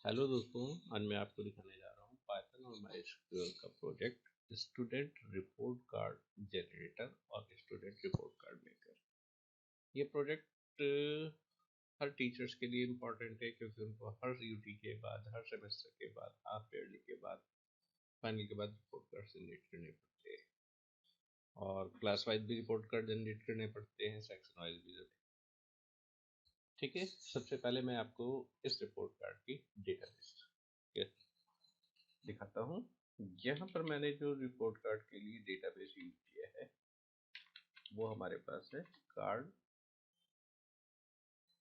Hello दोस्तों, आज मैं आपको दिखाने जा रहा हूँ पाइथन और माइस्क्ल का project student report card generator और स्टूडेंट रिपोर्ट कार्ड मेकर। ये प्रोजेक्ट हर टीचर्स के लिए इम्पोर्टेंट है क्योंकि उनको हर यूटी के बाद, हर सेमेस्टर के बाद, हाफ ईयरली के बाद, फाइनल के बाद रिपोर्ट कार्ड जनरेट करने पड़ते हैं और क्लास वाइज भी रिपोर्ट कार्ड जनरेट करने पड़ते हैं, सेक्शन वाइज भी। ठीक है, सबसे पहले मैं आपको इस रिपोर्ट कार्ड की डेटाबेस दिखाता हूँ। यहाँ पर मैंने जो रिपोर्ट कार्ड के लिए डेटाबेस यूज किया है वो हमारे पास है card,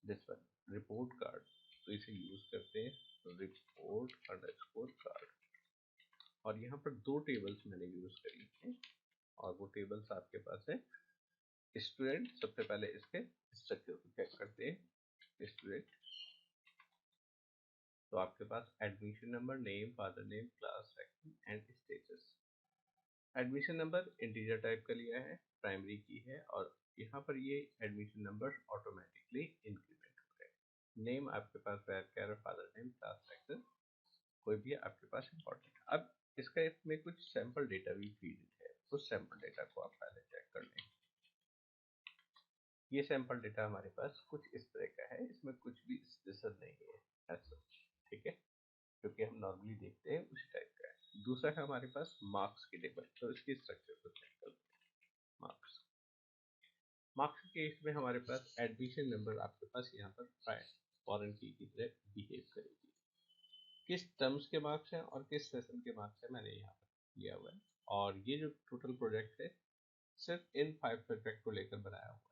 this one, report card. तो इसे यूज करते हैं रिपोर्ट अंडरस्कोर कार्ड। और यहाँ पर दो टेबल्स मैंने यूज करी हैं और वो टेबल्स आपके पास है स्टूडेंट। सबसे पहले इसके स्ट्रक्चर को चेक करते हैं। स्टूडेंट, तो आपके पास admission number, name, father name, class, section and status. Admission number integer type का लिया है, प्राइमरी की है और यहाँ पर ये एडमिशन नंबर ऑटोमेटिकली इंक्रीमेंट हो रहे हैं। नेम आपके पास है, फादर नेम, क्लास, सेक्शन, कोई भी आपके पास इंपॉर्टेंट है। अब इसका इसमें कुछ सैंपल डेटा भी फीड है, उस सैंपल डेटा को आप पहले चेक कर लें। ये सैंपल डेटा हमारे पास कुछ इस तरह का है, इसमें कुछ भी स्पेशल नहीं है ऐसा, ठीक है, क्योंकि हम नॉर्मली देखते हैं उस टाइप का है। दूसरा है हमारे पास मार्क्स की टेबल, तो इसकी स्ट्रक्चर को चेक करते हैं। मार्क्स, मार्क्स के इसमें हमारे पास एडमिशन नंबर आपके पास यहाँ पर फॉरेन की तरह बिहेव करेगी। किस टर्म्स के मार्क्स हैं और किस सेशन के मार्क्स हैं मैंने यहाँ पर लिया हुआ है। और ये जो टोटल प्रोजेक्ट है सिर्फ इन 5 सब्जेक्ट को लेकर बनाया हुआ है।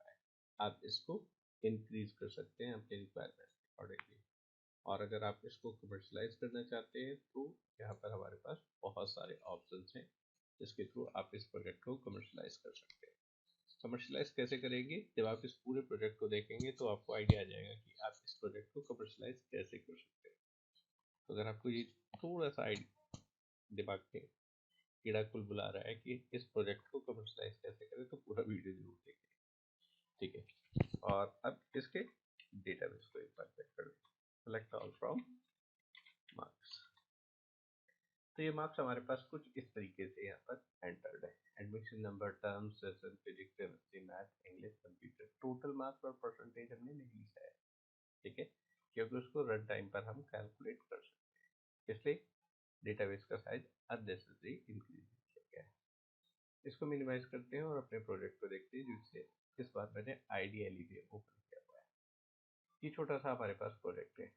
आप इसको इंक्रीज कर सकते हैं अपने रिक्वायरमेंट के अकॉर्डिंगली। और अगर आप इसको कमर्शलाइज करना चाहते हैं तो यहाँ पर हमारे पास बहुत सारे ऑप्शन हैं जिसके थ्रू आप इस प्रोजेक्ट को कमर्शलाइज कर सकते हैं। कमर्शलाइज कैसे करेंगे, जब आप इस पूरे प्रोजेक्ट को देखेंगे तो आपको आइडिया आ जाएगा कि आप इस प्रोजेक्ट को कमर्शलाइज कैसे कर सकते हैं। तो अगर आपको ये थोड़ा सा दिमाग में कीड़ा कुल बुला रहा है कि इस प्रोजेक्ट को कमर्शलाइज कैसे करें तो पूरा वीडियो जरूर देखें, ठीक है। और अब इसके डेटाबेस को एक बार चेक कर लें। Select all from marks. तो ये मार्क्स हमारे पास कुछ इस तरीके से यहाँ पर एंटर्ड है। Admission number, term, session, physics, chemistry, math, English, computer. Total marks और परसेंटेज हमने नहीं लिखा है, ठीक है, क्योंकि उसको रन टाइम पर हम कैलकुलेट कर सकते हैं, इसलिए डेटाबेस का साइज अननेसेसरी इंक्रीज किया गया है। इसको मिनिमाइज करते हैं और अपने प्रोजेक्ट को देखते हैं जिससे इस बार मैंने आईडीएलई भी ओपन किया हुआ है। ये छोटा सा हमारे पास प्रोजेक्ट है,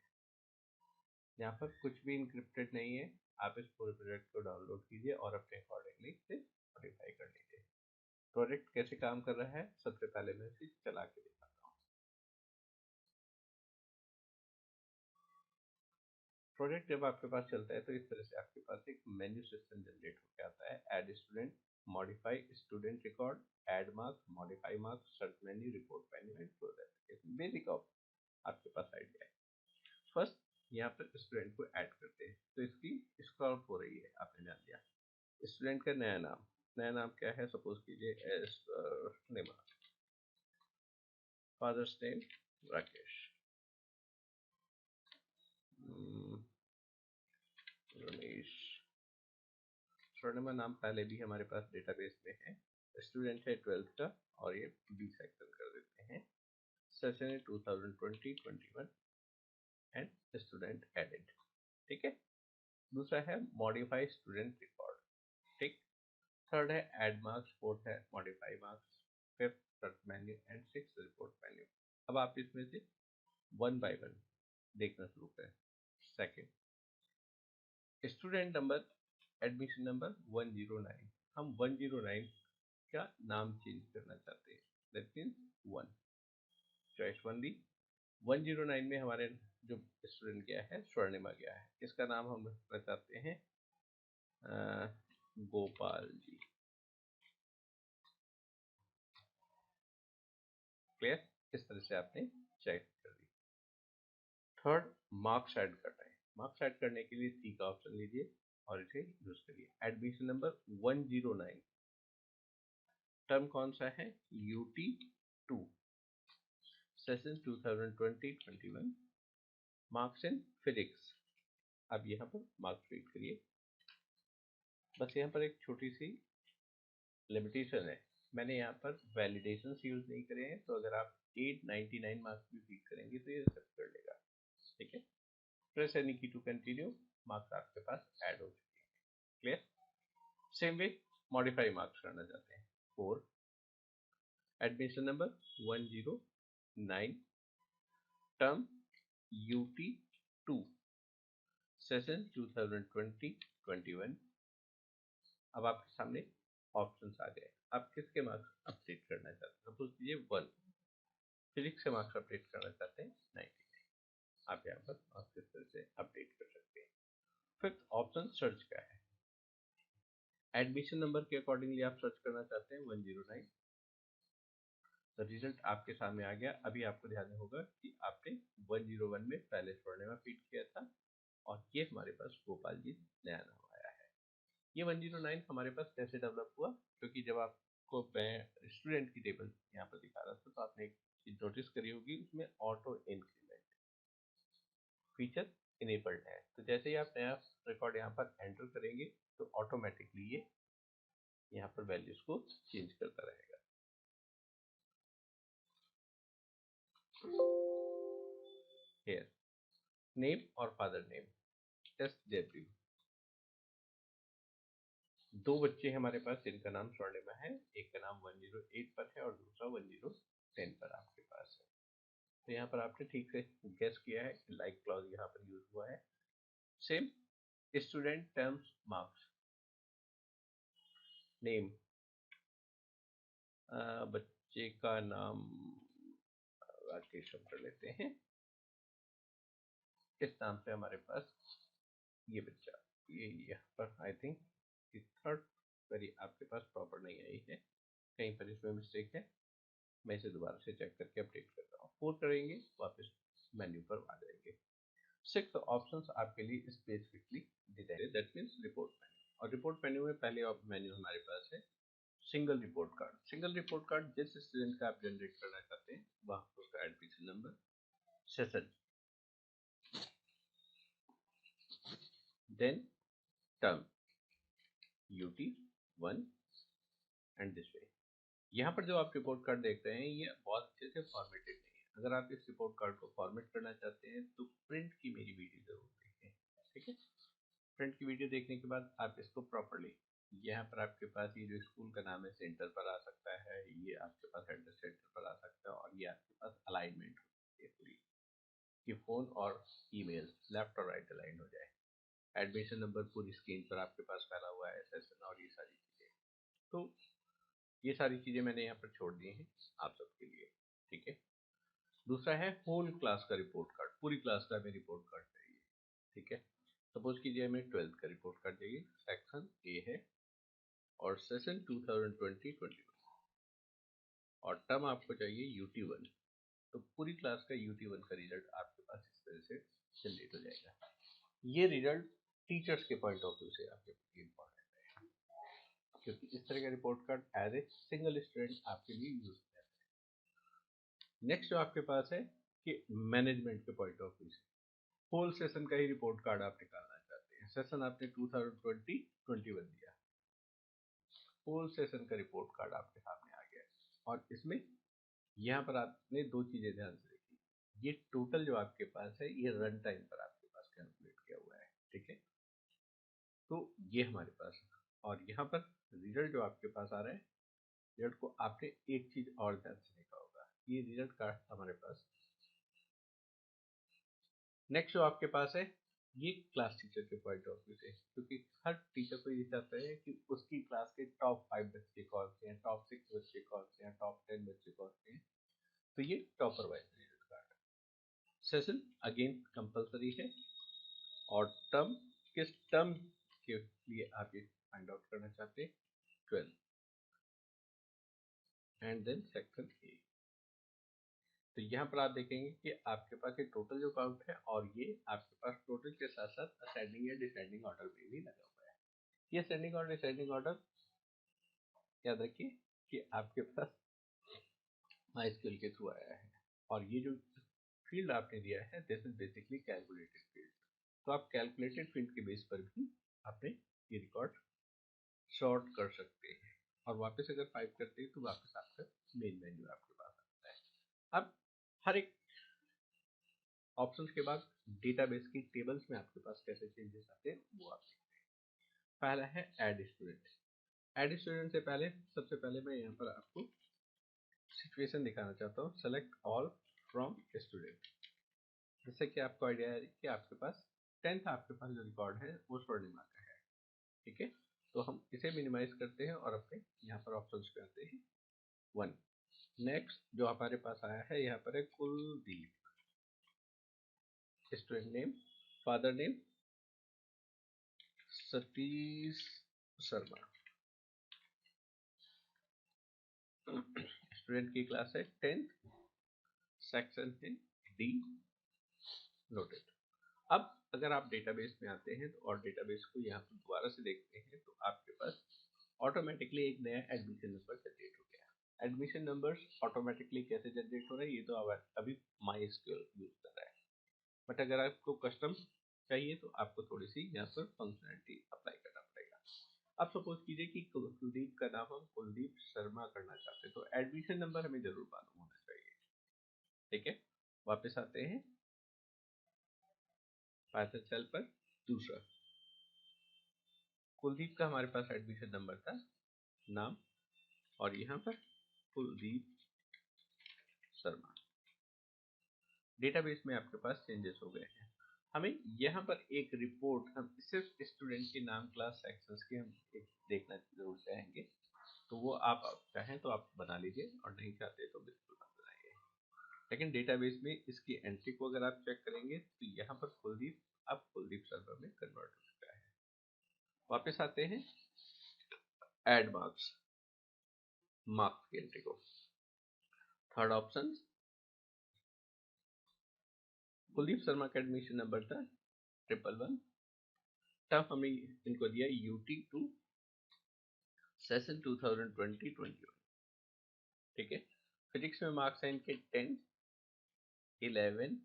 यहाँ पर कुछ भी इंक्रिप्टेड नहीं है। आप इस पूरे प्रोजेक्ट को डाउनलोड कीजिए और अपने अकॉर्डिंगली इसे मॉडिफाई कर लीजिए। प्रोजेक्ट कैसे काम कर रहा है, सबसे पहले मैं इसे चला के दिखाता हूँ। प्रोजेक्ट जब आपके पास चलता है तो इस तरह से आपके पास एक मेन्यू सिस्टम जनरेट होकर आता है। Add student, modify student record, add marks, modify marks, search menu, report menu and close application. Basic of आपके पास आइडिया है। फर्स्ट यहाँ पर स्टूडेंट को ऐड करते हैं तो इसकी स्क्रॉल हो रही है, आपने ध्यान दिया। स्टूडेंट का नया नाम, नया नाम क्या है, सपोज कीजिए S Nima, father's name Rakesh, Ramesh. Swarnima नाम पहले भी हमारे पास डेटाबेस में है। स्टूडेंट है 12th का और ये बी सेक्शन कर देते हैं। सेशन है 2020-21 एंड स्टूडेंट एडेड, ठीक है। दूसरा है मॉडिफाई स्टूडेंट रिकॉर्ड, ठीक। थर्ड है ऐड मार्क्स, फोर्थ है modify marks, fifth search menu and six report menu. अब आप इसमें से वन बाय वन देखना शुरू करें। Second, student number, admission number 109। हम 109 का नाम चेंज करना चाहते हैं, that means one, choice one दी। 109 में हमारे जो स्टूडेंट गया है स्वर्णिमा गया है, इसका नाम हम रखना चाहते हैं गोपाल जी। क्लियर, इस तरह से आपने चेक कर दी। थर्ड, मार्क्स ऐड करना है। मार्क्स ऐड करने के लिए सी का ऑप्शन लीजिए और इसे यूज करिए। एडमिशन नंबर 109, टर्म कौन सा है, UT 2, session 2020-21, marks in physics आप यहाँ पर मार्क्स रीड करिए। बस यहाँ पर एक छोटी सी लिमिटेशन है, मैंने यहाँ पर वैलिडेशन यूज नहीं करे हैं, तो अगर आप 899 मार्क्स भी फीड करेंगे तो ये एक्सेप्ट कर लेगा। ठीक है, प्रेस एनी की टू कंटिन्यू, मार्क्स आपके पास ऐड हो चुके हैं। Clear? Same way modify marks करना चाहते हैं। 4 admission number 109 term UT2 session 2020-21। अब आपके सामने ऑप्शंस आ गए, आप किसके मार्क्स अपडेट करना चाहते हैं। सपोज कीजिए 1 फिजिक्स से मार्क्स अपडेट करना चाहते हैं 99, आप यहाँ पर मार्क्स इस तरह से अपडेट कर सकते हैं। फिर ऑप्शन सर्च का है, एडमिशन नंबर के अकॉर्डिंगली आप सर्च करना चाहते हैं 109। रिजल्ट आपके सामने आ गया। अभी आपको ध्यान होगा कि आपने 101 में पहले स्वर्णिमा फीड किया था, और ये हमारे पास गोपाल जी नया नाम आया है। ये 109 हमारे पास कैसे डेवलप हुआ, क्योंकि जब आपको मैं स्टूडेंट की टेबल यहाँ पर दिखा रहा था तो आपने एक चीज नोटिस करी होगी, उसमें ऑटो इंक्रीमेंट फीचर इनेबल्ड है। तो जैसे ही आप नया रिकॉर्ड यहाँ पर एंटर करेंगे तो ऑटोमेटिकली ये यहाँ पर वैल्यूज को चेंज करता रहेगा। हियर नेम और फादर नेम, टेस्ट डेब्यू। दो बच्चे हमारे पास जिनका नाम स्वर्णिमा है, एक का नाम 108 पर है और दूसरा 110 पर आपके पास है। तो यहाँ पर आपने ठीक से गेस किया है, लाइक क्लॉज यहाँ पर यूज हुआ है। Same student terms marks name, बच्चे का नाम राकेश कर लेते हैं। इस नाम से हमारे पास ये बच्चा, ये यहाँ पर आई थिंक थर्ड क्वेरी आपके पास प्रॉपर नहीं आई है, कहीं पर इसमें मिस्टेक है। मैं इसे दोबारा से चेक करके अपडेट कर रहा हूँ। 4 करेंगे वापस मेन्यू पर आ जाएंगे। 6 ऑप्शंस आपके लिए specifically design, that means report menu. और रिपोर्ट मेन्यू में पहले मेन्यू हमारे पास है single report card. Single report card जिस स्टूडेंट का आप जनरेट करना चाहते हैं वहाँ उसका admission number, session, then term UT1 and this way. यहाँ पर जो आप रिपोर्ट कार्ड देख रहे हैं ये बहुत अच्छे से फॉर्मेटेड नहीं है। अगर आप इस रिपोर्ट कार्ड को फॉर्मेट करना चाहते हैं तो प्रिंट की मेरी वीडियो जरूर देखें। ठीक है, प्रिंट की वीडियो देखने के बाद आप इसको प्रॉपरली, यहाँ पर आपके पास ये जो स्कूल का नाम है सेंटर पर आ सकता है, ये आपके पास एड्रेस सेंटर पर आ सकता है, और ये आपके पास अलाइनमेंट होती है पूरी, कि फोन और ईमेल लेफ्ट और राइट अलाइन हो जाए। एडमिशन नंबर पूरी स्क्रीन पर आपके पास फैला हुआ है, सेशन और ये सारी चीजें। तो ये सारी चीजें मैंने यहाँ पर छोड़ दी हैं आप सबके लिए। ठीक है, दूसरा है होल क्लास का रिपोर्ट कार्ड, पूरी क्लास का हमें रिपोर्ट कार्ड चाहिए। ठीक है, सपोज कीजिए हमें 12th का रिपोर्ट कार्ड चाहिए, सेक्शन ए है और सेशन 2020-21, और टर्म आपको चाहिए UT1। तो पूरी क्लास का UT1 का रिजल्ट आपके पास इस तरह से जनरेट हो जाएगा। ये रिजल्ट टीचर्स के पॉइंट ऑफ व्यू से आपके लिए इम्पोर्टेंट है, क्योंकि इस तरह का report card as a single student आपके लिए यूज है। नेक्स्ट जो आपके पास है कि मैनेजमेंट के पॉइंट ऑफ व्यू से होल सेशन का ही रिपोर्ट कार्ड आप निकालना चाहते हैं। सेशन आपने 2020-21 दिया, होल सेशन का रिपोर्ट कार्ड आपके सामने आ गया, और इसमें यहाँ पर आपने दो चीजें ध्यान से देखी। ये टोटल जो आपके पास है ये रन टाइम पर आपके पास कैलकुलेट किया हुआ है। ठीक है, तो ये हमारे पास है, और यहाँ पर रिजल्ट जो आपके पास आ रहा है, रिजल्ट को आपने एक चीज और ध्यान से देखा होगा, ये रिजल्ट कार्ड हमारे पास। नेक्स्ट जो आपके पास है ये क्लास टीचर के पॉइंट ऑफ व्यू से, क्योंकि हर टीचर को ये चाहता है कि उसकी क्लास के टॉप 5 बच्चे कौन से हैं, टॉप 6 बच्चे कौन से हैं, टॉप 10 बच्चे कौन से हैं। तो ये topper wise result card. Session again compulsory है, और टर्म, किस टर्म के लिए आप ये फाइंड आउट करना चाहते हैं, 12 एंड देन सेक्शन ए। तो यहाँ पर आप देखेंगे कि आपके पास ये टोटल जो काउंट है, और ये आपके पास टोटल के साथ साथ असेंडिंग या डिसेंडिंग ऑर्डर में भी लगा हुआ है। ये असेंडिंग और डिसेंडिंग ऑर्डर याद रखिए कि आपके पास माई स्किल के थ्रू आया है, और ये जो फील्ड आपने दिया है this is basically calculated field. तो आप कैलकुलेटेड फील्ड के बेस पर भी आपने ये रिकॉर्ड सॉर्ट कर सकते हैं, और वापस अगर 5 करते हैं तो वापस आपका मेन मेन्यू आपके पास आता है। अब हर एक ऑप्शंस के बाद डेटाबेस की टेबल्स में आपके पास कैसे चेंजेस आते हैं वो आप देखते हैं। पहला है ऐड स्टूडेंट। ऐड स्टूडेंट से पहले सबसे पहले मैं यहाँ पर आपको सिचुएशन दिखाना चाहता हूँ, सेलेक्ट ऑल फ्रॉम स्टूडेंट। जैसे कि आपको आइडिया है कि आपके पास 10th आपके पास जो रिकॉर्ड है वो स्वर्णिमा का है, ठीक है। तो हम इसे मिनिमाइज करते हैं और अपने यहाँ पर ऑप्शंस पे आते हैं 1। नेक्स्ट जो हमारे पास आया है यहाँ पर है Kuldeep, student name, father name Satish Sharma, student की क्लास है 10th, सेक्शन है डी, नोटेड। अब अगर आप डेटाबेस में आते हैं तो और डेटाबेस को यहाँ पर दोबारा से देखते हैं तो आपके पास ऑटोमेटिकली एक नया एडमिशन नंबर जनरेट हो गया। एडमिशन नंबर ऑटोमेटिकली कैसे जनरेट हो रहा है ये तो अभी माई एसक्यूएल यूज कर रहा है, बट अगर आपको कस्टम चाहिए तो आपको थोड़ी सी यहाँ पर फंक्शनलिटी अप्लाई करना पड़ेगा। अब सपोज कीजिए कि कुलदीप का नाम हम कुलदीप शर्मा करना चाहते हैं, तो एडमिशन नंबर हमें जरूर मालूम होना चाहिए, ठीक है। वापस आते हैं पाइथन सेल पर, दूसरा कुलदीप का हमारे पास एडमिशन नंबर था, नाम, और यहाँ पर कुलदीप शर्मा। डेटाबेस में आपके पास चेंजेस हो गए हैं। हमें यहाँ पर एक रिपोर्ट, हम सिर्फ स्टूडेंट के नाम, क्लास, सेक्शंस की हम एक देखना जरूर चाहेंगे, तो वो आप चाहें तो आप बना लीजिए और नहीं चाहते तो बिल्कुल मत बनाइए। लेकिन डेटाबेस में इसकी एंट्री को अगर आप चेक करेंगे तो यहाँ पर कुलदीप अब कुलदीप शर्मा में कन्वर्ट हो चुका है। वापस आते हैं एड मार्क्स, मार्क्स की एंट्री को, थर्ड ऑप्शन कुलदीप शर्मा का एडमिशन नंबर था 111, तब हमें इनको दिया UT2 सेशन 2020-21, ठीक है। फिजिक्स में मार्क्स हैं इनके 10, 11,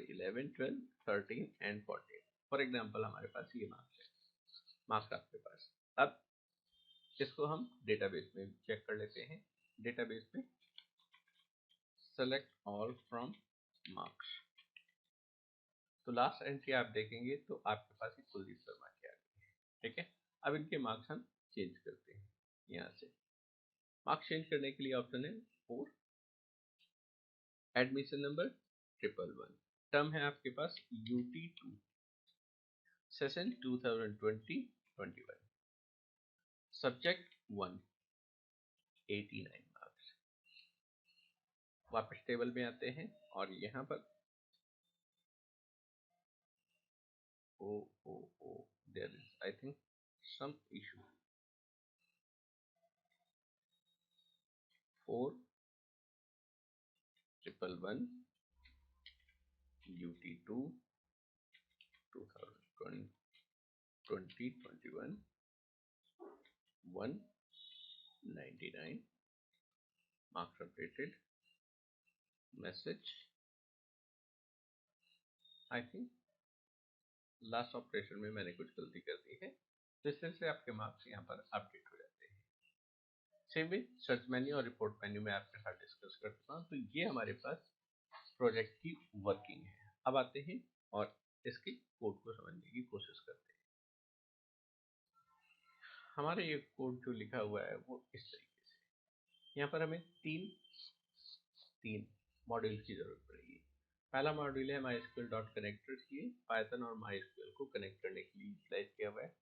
11, 12, 13 एंड 14। फॉर एग्जाम्पल हमारे पास ये मार्क्स है, मार्क्स आपके पास। अब इसको हम डेटाबेस में चेक कर लेते हैं। डेटाबेस में सेलेक्ट ऑल फ्रॉम मार्क्स, तो लास्ट एंट्री आप देखेंगे तो आपके पास ही कुलदीप शर्मा की आ गई है, ठीक है। अब इनके मार्क्स हम चेंज करते हैं। यहाँ से मार्क्स चेंज करने के लिए ऑप्शन है 4, एडमिशन नंबर 111, टर्म है आपके पास UT2 सेशन 2020-21, सब्जेक्ट 1, 89 मार्क्स। वापस टेबल में आते हैं और यहाँ पर there is I think some issue, 4, 111, UT2 2020-21, 199 marks updated, message, I think last operation में मैंने कुछ गलती कर दी है, तो इस तरह से आपके मार्क्स यहाँ पर अपडेट हो जाते हैं। सेम वे सर्च मेन्यू और रिपोर्ट मेन्यू में आपके साथ डिस्कस कर चुका हूँ। तो ये हमारे पास प्रोजेक्ट की वर्किंग है। अब आते हैं और इसके कोड को समझने की कोशिश करते हैं। हमारा ये कोड जो लिखा हुआ है वो इस तरीके से, यहाँ पर हमें तीन मॉड्यूल की जरूरत पड़ेगी। पहला मॉड्यूल है MySQL.connectors, ये पाइथन और MySQL को कनेक्ट करने के लिए यूटिलाइज किया हुआ है।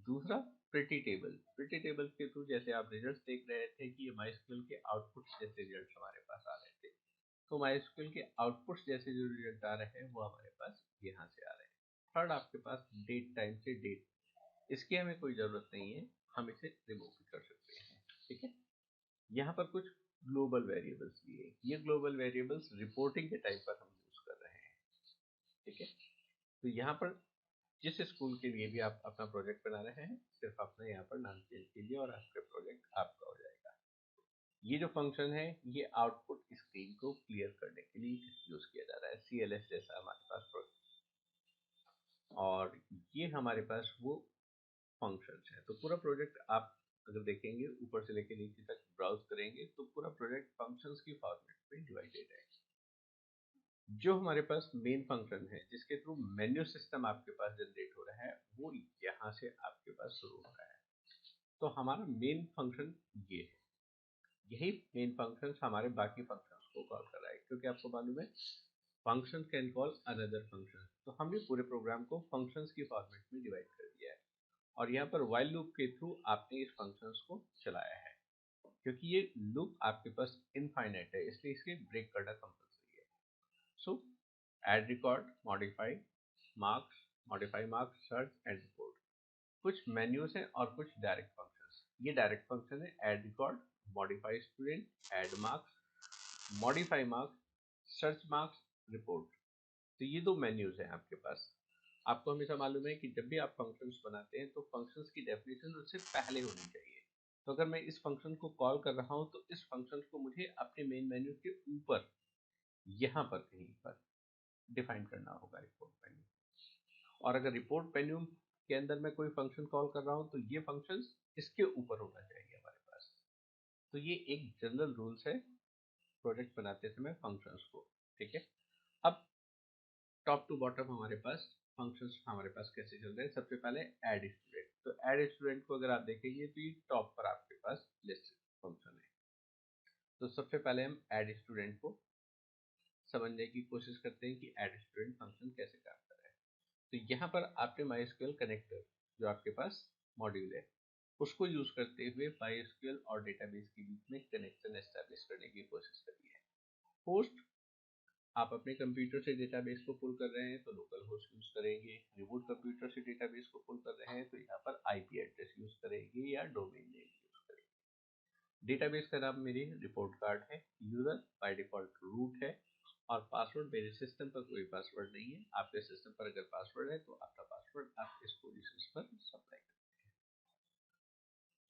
दूसरा प्रिटी टेबल, प्रिटी टेबल के थ्रू जैसे आप रिजल्ट्स देख रहे थे कि MySQL के आउटपुट्स जैसे रिजल्ट्स हमारे पास आ रहे थे, तो MySQL के आउटपुट्स जैसे जो रिजल्ट आ रहे हैं वो हमारे पास यहाँ से आ रहे हैं। थर्ड आपके पास डेट टाइम से डेट, इसकी हमें कोई जरूरत नहीं है, हम इसे रिमूव भी कर सकते हैं, ठीक है। यहाँ पर कुछ ग्लोबल वेरिएबल्स भी है, ये ग्लोबल वेरिएबल्स रिपोर्टिंग के टाइम पर हम यूज कर रहे हैं, ठीक है। तो यहाँ पर जिस स्कूल के लिए भी आप अपना प्रोजेक्ट बना रहे हैं, सिर्फ अपने यहाँ पर नाम चेंज कीजिए और आपका प्रोजेक्ट आपका हो जाएगा। ये जो फंक्शन है ये आउटपुट स्क्रीन को क्लियर करने के लिए यूज किया जा रहा है, CLS जैसा हमारे पास और ये हमारे पास वो फंक्शंस है। तो पूरा प्रोजेक्ट आप अगर देखेंगे ऊपर से लेकर नीचे तक ब्राउज करेंगे तो पूरा प्रोजेक्ट फंक्शंस की फॉर्मेट में डिवाइडेड है। जो हमारे पास मेन फंक्शन है जिसके थ्रू मेन्यू सिस्टम आपके पास जनरेट हो रहा है वो यहाँ से आपके पास शुरू हो रहा है। तो हमारा मेन फंक्शन ये है, यही मेन फंक्शन हमारे बाकी फंक्शंस को कॉल कर रहा है, क्योंकि आपको मालूम है function can call another function. तो हमने पूरे प्रोग्राम को फंक्शंस की फॉर्मेट में डिवाइड कर दिया है और यहाँ पर व्हाइल लूप के थ्रू आपने इस फंक्शंस को चलाया है। क्योंकि ये लूप आपके पास इनफाइनाइट है इसलिए इसके ब्रेक करना कंपलसरी है। So add record, modify marks, search and report कुछ मेन्यूज हैं और कुछ डायरेक्ट फंक्शंस। ये डायरेक्ट फंक्शन है add record, modify student, add marks, modify marks, search marks, report. तो ये दो मेन्यूज हैं आपके पास। आपको हमेशा मालूम है कि जब भी आप फंक्शंस बनाते हैं तो फंक्शंस की डेफिनेशन उससे पहले होनी चाहिए। तो अगर मैं इस फंक्शन को कॉल कर रहा हूँ तो इस फंक्शन को मुझे अपने मेन मेन्यू के ऊपर यहाँ पर कहीं पर डिफाइन करना होगा रिपोर्ट मेन्यू। और अगर रिपोर्ट मेन्यू के अंदर मैं कोई फंक्शन कॉल कर रहा हूँ तो ये फंक्शन इसके ऊपर होना चाहिए हमारे पास। तो ये एक जनरल रूल्स है प्रोजेक्ट बनाते समय फंक्शंस को। ठीक है, अब टॉप टू बॉटम हमारे पास फंक्शंस हमारे पास कैसे चल रहे हैं। सबसे पहले एड स्टूडेंट। तो एड स्टूडेंट को अगर आप देखेंगे तो ये टॉप पर आपके पास लिस्ट फंक्शन है। तो सबसे पहले हम एड स्टूडेंट को समझने की कोशिश करते हैं कि एड स्टूडेंट फंक्शन कैसे काम कर रहा है। तो यहाँ पर आपने MySQL कनेक्टर जो आपके पास मॉड्यूल है उसको यूज करते हुए MySQL और डेटाबेस के बीच में कनेक्शन एस्टेब्लिश करने की कोशिश करी है। होस्ट, आप अपने कंप्यूटर से डेटाबेस को पुल कर रहे हैं तो लोकल होस्ट यूज करेंगे। रिमोट कंप्यूटर से डेटाबेस को पुल कर रहे हैं तो यहाँ पर IP एड्रेस यूज करेंगे या डोमेन नेम यूज करेंगे। डेटाबेस का नाम मेरी रिपोर्ट कार्ड है, यूजर बाय डिफॉल्ट रूट है और पासवर्ड मेरे सिस्टम पर कोई पासवर्ड नहीं है। आपके सिस्टम पर अगर पासवर्ड है तो आपका पासवर्ड आप इस पोजीशन पर सप्लाई करते हैं।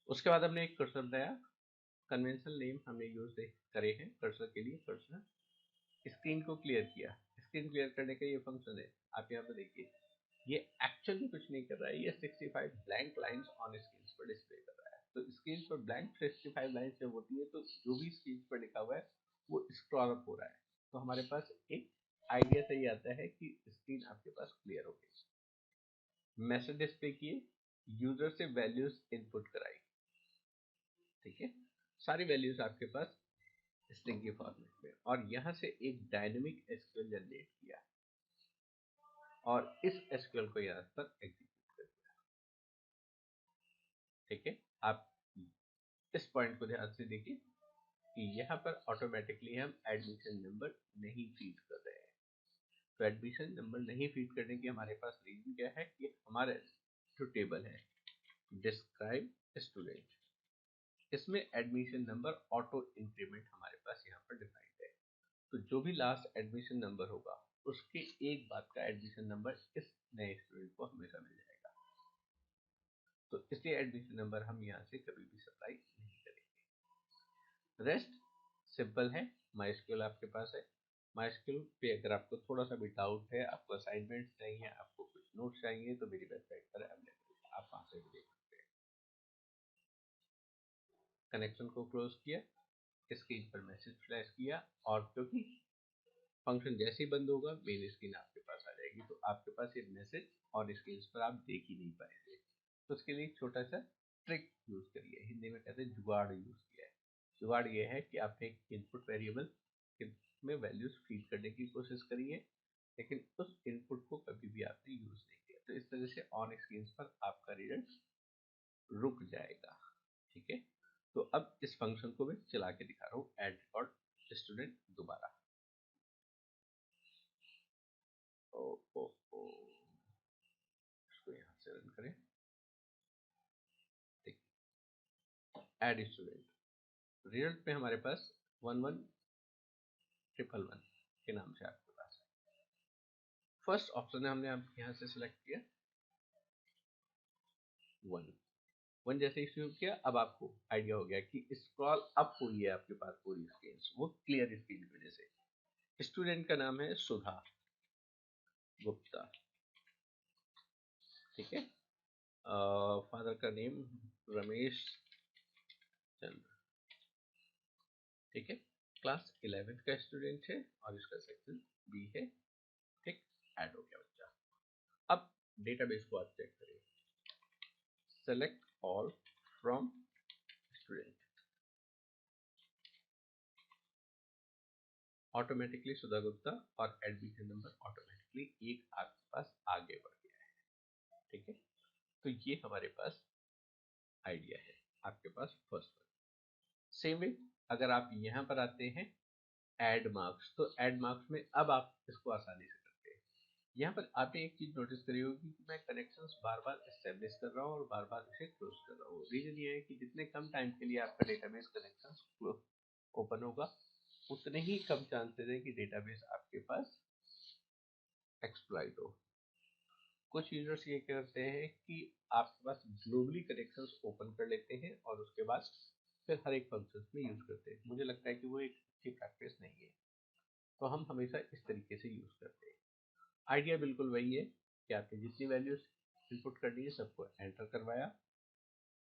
उसके बाद हमने एक कर्सर बनाया, कन्वेंशनल नेम हमने यूज करे हैं कर्सर के लिए। कर्सर स्क्रीन को क्लियर किया, स्क्रीन क्लियर करने का ये फंक्शन है। आप यहाँ पे देखिए ये एक्चुअली कुछ नहीं कर रहा है, ये 65 ब्लैंक लाइंस ऑन स्क्रीन पर डिस्प्ले कर रहा है। तो स्क्रीन पर ब्लैंक 65 लाइंस जब होती है तो जो भी स्क्रीन पर लिखा हुआ है वो स्क्रॉल अप हो रहा है। तो हमारे पास एक आइडिया सही आता है कि स्क्रीन आपके पास क्लियर हो गई। मैसेज डिस्प्ले किए, यूजर से वैल्यूज इनपुट कराई। ठीक है, सारी वैल्यूज आपके पास स्ट्रिंग के फॉर्मेट में, और यहाँ से एक डायनेमिक एसक्यूएल जनरेट किया और इस एसक्यूएल को यहाँ पर एग्जीक्यूट कर दिया। ठीक है, आप इस पॉइंट को ध्यान से देखिए कि यहाँ पर ऑटोमेटिकली हम एडमिशन नंबर नहीं फीड कर रहे हैं। तो एडमिशन नंबर नहीं फीड करने की हमारे पास रीजन क्या है कि हमारा जो टेबल है डिस्क्राइब स्टूडेंट, इसमें एडमिशन नंबर ऑटो इंक्रीमेंट हमारे पास यहाँ पर डिफाइंड है। तो जो भी लास्ट एडमिशन नंबर होगा उसके एक बाद का एडमिशन नंबर इस नए स्टूडेंट को हमेशा मिल जाएगा। तो इसलिए एडमिशन नंबर हम यहाँ से कभी भी सप्लाई नहीं करेंगे। रेस्ट सिंपल है, MySQL आपके पास है। MySQL पे अगर आपको थोड़ा सा भी डाउट है, आपको असाइनमेंट चाहिए, आपको कुछ नोट्स चाहिए तो मेरी वेबसाइट पर अवेलेबल है, आप वहाँ से भी देख सकते हैं। कनेक्शन को क्लोज किया, स्क्रीन पर मैसेज फ्लैश किया और क्योंकि फंक्शन जैसे ही बंद होगा मेन स्क्रीन आपके पास आ जाएगी। तो आपके पास ये मैसेज और स्क्रीन पर आप देख ही नहीं पाएंगे। तो उसके लिए छोटा सा ट्रिक यूज करिए, हिंदी में कहते हैं जुगाड़ यूज किया है। जुगाड़ ये है कि आपने एक इनपुट वेरिएबल में वैल्यूज फीड करने की कोशिश करिए, लेकिन उस इनपुट को कभी भी आपने यूज नहीं किया। तो इस तरह से ऑन स्क्रीन पर आपका रिजल्ट रुक जाएगा। ठीक है, तो अब इस फंक्शन को मैं चला के दिखा रहा हूँ, एड रिकॉर्ड स्टूडेंट दोबारा। ओ ओ ओ इसको यहाँ से रन करें। एड स्टूडेंट रिजल्ट में हमारे पास 11111 के नाम से आपके पास है। फर्स्ट ऑप्शन है हमने आप यहाँ से सिलेक्ट किया 1 जैसे ही शुरू किया अब आपको आइडिया हो गया कि स्क्रॉल अप हुई है आपके पास पूरी स्क्रीन, वो क्लियर स्क्रीन की वजह से। स्टूडेंट का नाम है सुधा गुप्ता। ठीक है। फादर का नेम रमेश चंद्र, ठीक है। क्लास 11th का स्टूडेंट है और इसका सेक्शन बी है, ठीक। ऐड हो गया बच्चा। अब डेटाबेस को आप चेक करिए, select all from student, automatically Sudha Gupta और एडमिशन नंबर ऑटोमेटिकली एक आपके पास आगे बढ़ गया है, ठीक है। तो ये हमारे पास आइडिया है आपके पास फर्स्ट वन। सेम वे अगर आप यहाँ पर आते हैं ऐड मार्क्स, तो ऐड मार्क्स में अब आप इसको आसानी से करते हैं। यहाँ पर आपने एक चीज नोटिस करी होगी कि मैं कनेक्शंस बार बार एस्टेब्लिश कर रहा हूँ और बार बार इसे क्लोज कर रहा हूँ। रीजन ये है कि जितने कम टाइम के लिए आपका डेटाबेस कनेक्शंस ओपन होगा, उतने ही कम चांसेस है कि डेटाबेस आपके पास एक्सप्लॉइट हो। कुछ यूजर्स ये करते हैं कि आपके पास ग्लोबली कनेक्शंस ओपन कर लेते हैं और उसके बाद फिर हर एक फंक्शन में यूज करते हैं। मुझे लगता है कि वो एक अच्छी प्रैक्टिस नहीं है, तो हम हमेशा इस तरीके से यूज करते हैं। आइडिया बिल्कुल वही है कि आपने जितनी वैल्यूज इनपुट करनी है सबको एंटर करवाया,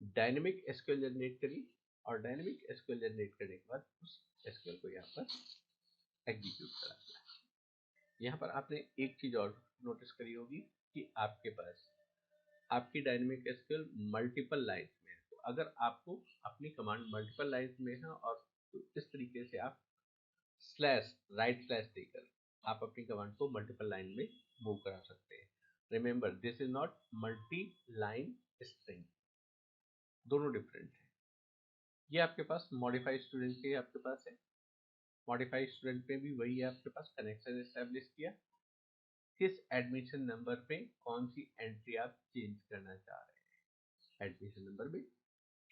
डायनेमिक एसक्यूएल जनरेट करी और डायनेमिक एसक्यूएल जनरेट करने के बाद उस एसक्यूएल को यहाँ पर एग्जीक्यूट करा दिया। यहाँ पर आपने एक चीज और नोटिस करी होगी कि आपके पास आपकी डायनेमिक एसक्यूएल मल्टीपल लाइन्स में है। तो अगर आपको अपनी कमांड मल्टीपल लाइन्स में है और तो इस तरीके से आप स्लैश राइट स्लैश देकर आप अपनी कमांड को मल्टीपल लाइन में मूव करा सकते हैं। Remember this is not multi line string, दोनों डिफरेंट है। ये आपके पास मॉडिफाइड स्टूडेंट के आपके पास है, मॉडिफाइड स्टूडेंट में भी वही है, आपके पास कनेक्शन एस्टेब्लिश किया, किस एडमिशन नंबर पे कौन सी एंट्री आप चेंज करना चाह रहे हैं एडमिशन नंबर में।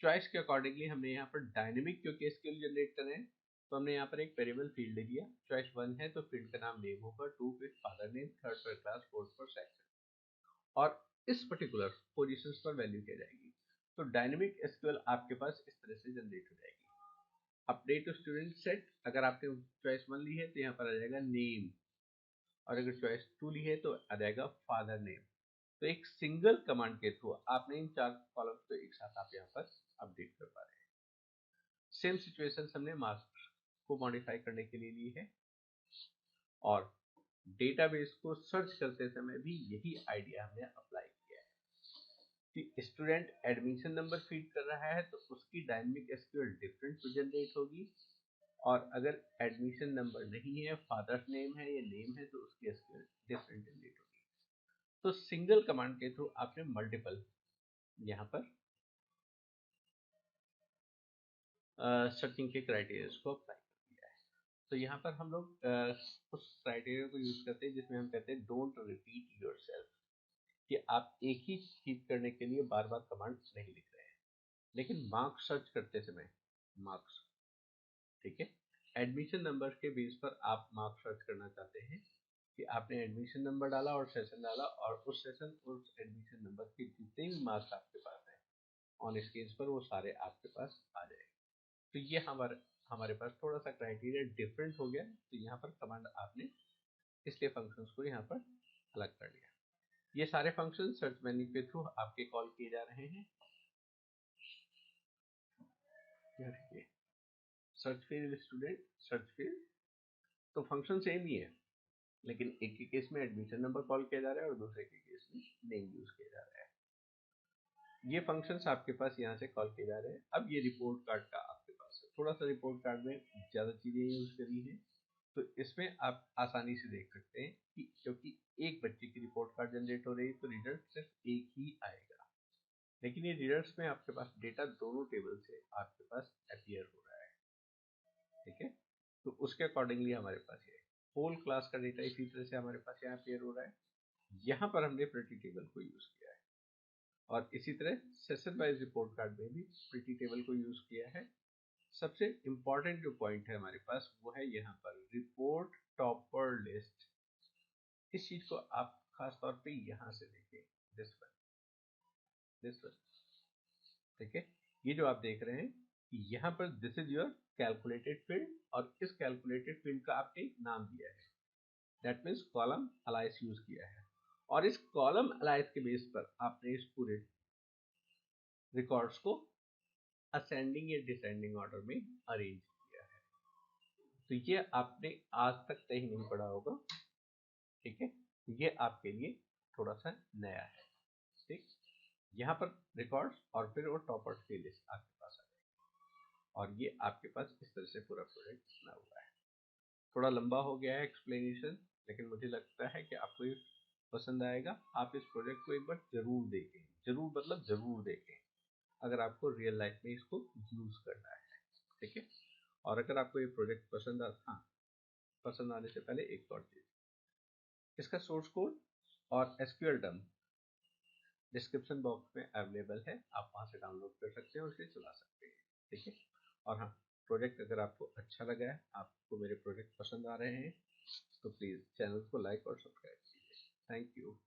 चॉइस के अकॉर्डिंगली हमने यहाँ पर डायनेमिक क्योंकि स्किल जनरेट कर रहे हैं, तो हमने यहाँ पर एक वेरिएबल फील्ड दे दिया। चॉइस 1 है तो फील्ड का नाम नेम होगा, 2 पे फादर नेम, 3rd पर क्लास, 4th पर सेक्शन और इस पर्टिकुलर पोजीशंस पर वैल्यू किया जाएगी। तो डायनेमिक एसक्यूएल आपके पास इस तरह से जनरेट हो जाएगी। अपडेट स्टूडेंट सेट, अगर आपने चॉइस 1 ली है तो यहाँ पर आ जाएगा नेम और अगर चॉइस 2 ली है तो आ जाएगा फादर नेम। तो एक सिंगल कमांड के थ्रू आपने इन 4 कॉलम्स को एक साथ आप यहाँ पर अपडेट कर पा रहे हैं। सेम सिचुएशन हमने मार्क्स को मॉडिफाई करने के लिए ली है और डेटाबेस को सर्च करते समय भी यही आइडिया हमने अप्लाई किया है कि स्टूडेंट एडमिशन नंबर फीड कर रहा है तो उसकी डायनेमिक एसक्यूएल डिफरेंट जनरेट होगी और अगर एडमिशन नंबर नहीं है, फादर्स नेम है या नेम है, तो उसकी एसक्यूएल डिफरेंट जनरेट होगी। तो सिंगल कमांड के थ्रू आपने मल्टीपल यहाँ पर सर्चिंग के क्राइटेरिया को अप्लाई कर दिया है। तो यहाँ पर हम लोग उस क्राइटेरिया को यूज करते हैं जिसमें हम कहते हैं डोंट रिपीट योरसेल्फ, कि आप एक ही चीज करने के लिए बार बार कमांड नहीं लिख रहे हैं। लेकिन मार्क्स सर्च करते समय मार्क्स, ठीक है, एडमिशन नंबर के बेस पर आप मार्क्स सर्च करना चाहते हैं कि आपने एडमिशन नंबर डाला और सेशन डाला और उस सेशन उस एडमिशन नंबर के जितने भी मार्क्स आपके पास हैं ऑन स्केल्स पर वो सारे आपके पास आ जाएंगे। तो ये हमारे हमारे पास थोड़ा सा क्राइटेरिया डिफरेंट हो गया, तो यहाँ पर कमांड आपने इसलिए फंक्शंस को यहाँ पर अलग कर लिया। ये सारे फंक्शन सर्च मेन्यू के थ्रू आपके कॉल किए जा रहे हैं। Search field student, search field, तो फंक्शन सेम ही है लेकिन एक के केस में एडमिशन नंबर कॉल किया जा रहा है और दूसरे के केस में नेम यूज किया जा रहा है। ये फंक्शंस आपके पास यहाँ से कॉल किए जा रहे हैं। अब ये रिपोर्ट कार्ड का आपके पास है, थोड़ा सा रिपोर्ट कार्ड में ज्यादा चीजें यूज करी है, तो इसमें आप आसानी से देख सकते हैं कि क्योंकि एक बच्चे की रिपोर्ट कार्ड जनरेट हो रही है तो रिजल्ट सिर्फ एक ही आएगा, लेकिन ये रिजल्ट्स में आपके पास डेटा दोनों टेबल से आपके पास अपीयर हो रहा है, ठीक है। तो उसके अकॉर्डिंगली हमारे पास ये होल क्लास का डेटा इसी तरह से हमारे पास यहाँ अपीयर हो रहा है। यहाँ पर हमने प्रिटी टेबल को यूज किया है और इसी तरह सेशन वाइज रिपोर्ट कार्ड में भी प्रिटी टेबल को यूज किया है। सबसे इंपॉर्टेंट जो पॉइंट है हमारे पास वो है यहाँ पर रिपोर्ट टॉपर लिस्ट। इस चीज को आप खास तौर पे यहाँ से देखें, दिस वन, ठीक है। ये जो आप देख रहे हैं यहाँ पर this is your calculated field और इस कैलकुलेटेड फील्ड का आपने नाम दिया है, that means column Alice use किया है और इस कॉलम अलाइज के बेस पर आपने इस पूरे रिकॉर्ड्स को असेंडिंग या डिसेंडिंग ऑर्डर में अरेंज किया है। तो ये आपने आज तक कहीं नहीं पढ़ा होगा, ठीक है। ये आपके लिए थोड़ा सा नया है, ठीक। यहाँ पर रिकॉर्ड्स और फिर वो टॉपर्स की लिस्ट आपके पास आ जाएगी, और ये आपके पास इस तरह से पूरा प्रोजेक्ट बना हुआ है। थोड़ा लंबा हो गया है एक्सप्लेनेशन, लेकिन मुझे लगता है कि आपको ये पसंद आएगा। आप इस प्रोजेक्ट को एक बार जरूर देखें, जरूर मतलब जरूर देखें, अगर आपको रियल लाइफ में इसको यूज करना है, ठीक है। और अगर आपको ये प्रोजेक्ट पसंद आने से पहले एक और चीज, इसका सोर्स कोड और एसक्यूएल डम्प डिस्क्रिप्शन बॉक्स में अवेलेबल है, आप वहां से डाउनलोड कर सकते हैं और इसे चला सकते हैं, ठीक है। और हाँ, प्रोजेक्ट अगर आपको अच्छा लगा है, आपको मेरे प्रोजेक्ट पसंद आ रहे हैं, तो प्लीज़ चैनल को लाइक और सब्सक्राइब कीजिए। Thank you.